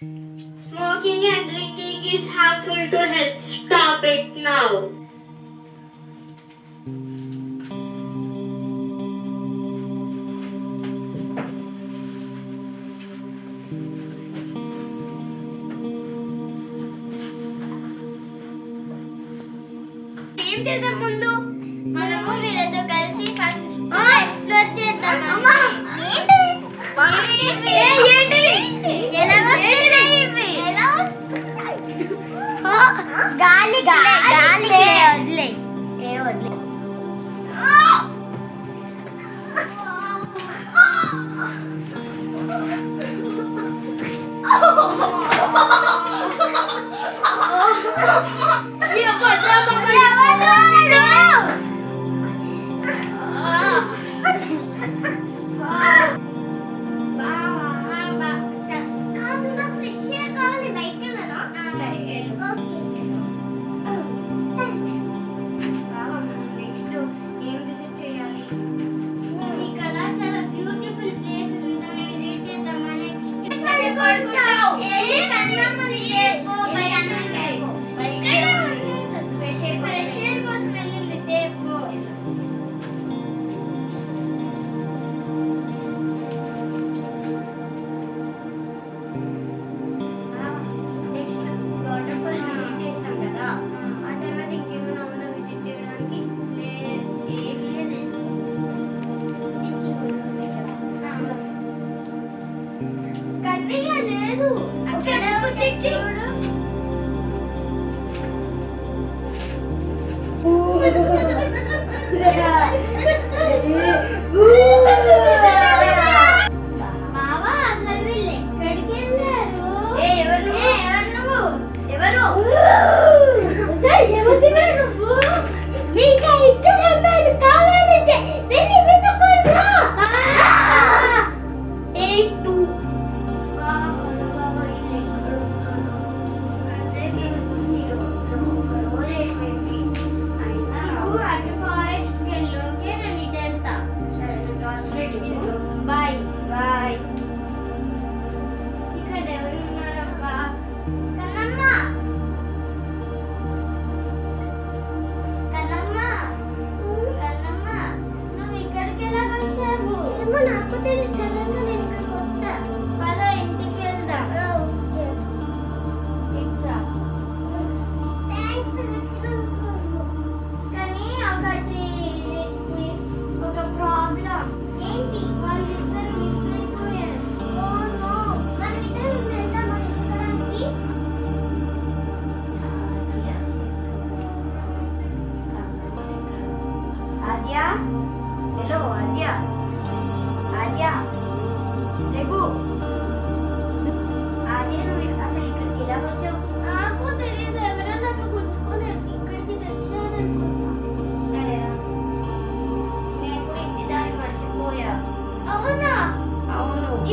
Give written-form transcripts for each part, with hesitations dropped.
Smoking and drinking is harmful to health. Stop it now. ఏం చేద్దాం ముందు మనము వీళ్ళతో కలిసి ఎక్స్ప్లోర్ చేద్దాం. గాలి గాలి వదిలే ఏ వదిలే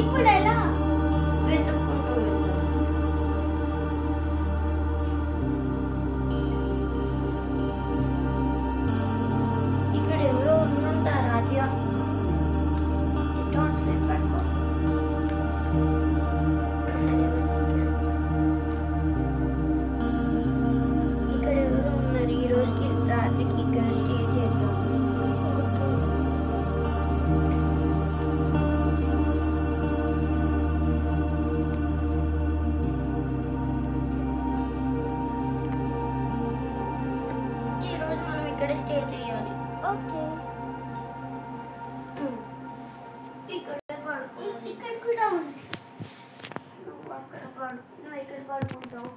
ఇప్పుడు ఎలా వెతుక్కుంటూ వెళ్దాం. ఇక్కడ ఎవరో ఉంటారు. ఆద్య పడుకో. ఇక్కడ ఎవరో ఉన్నారు. ఈ రోజుకి రాత్రికి ఇక్కడ స్టే చేద్దాం. ఇక్కడ స్టే చేయాలి. ఓకే, ఇక్కడ పడుకో. ఇక్కడ కూడా ఉంది. నువ్వు అక్కడ పడుకో, నువ్వు ఇక్కడ పడుకుంటావు.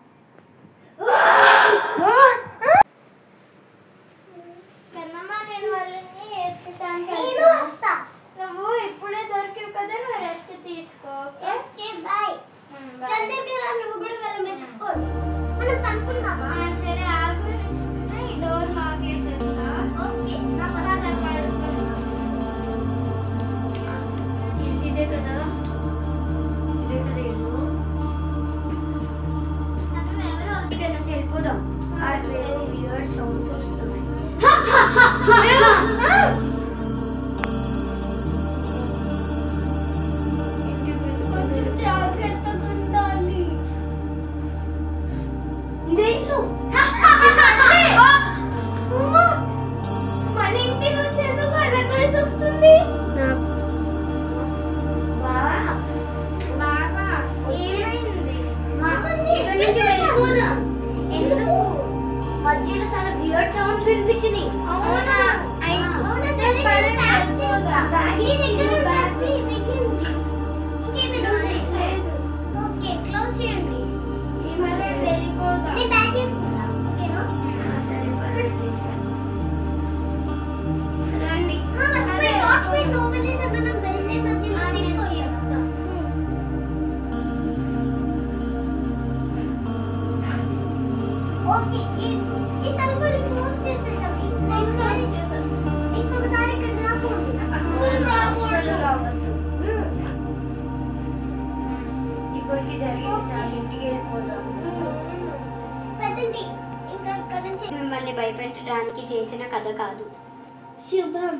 కన్నమ్మ నేను వాళ్ళని ఎత్తడానికి వస్తా. నువ్వు ఇప్పుడే దొరికావు కదా, నువ్వు రెస్ట్ తీసుకో. Okay bye. నువ్వు కూడా వెళ్ళి మెచ్చుకోండి. మనం పడుకుందామా? సరే ఆగు, డోర్ లాగేసేస్తా. ఓకే, ఇదే కదా, ఇదే కదా ఇల్లు. ఇక్కడ నుంచి వెళ్ళిపోదాం. వేరే వియర్డ్ సౌండ్స్ వస్తున్నాయి. కొంచెం జాగ్రత్తగా ఉండాలి. ఓకే ఈ తలుపుని క్లోజ్ చేసేసాం. ఇంకొకసారి ఇక్కడ రాకూడదు. అస్సలు రావద్దు. ఇప్పటికి జరిగింది చాలా, ఇంటికి వెళ్ళిపోదాం. పెద్దండి ఇంకా ఇక్కడ నుంచి మిమ్మల్ని భయపెట్టడానికి చేసిన కథ కాదు. శుభం.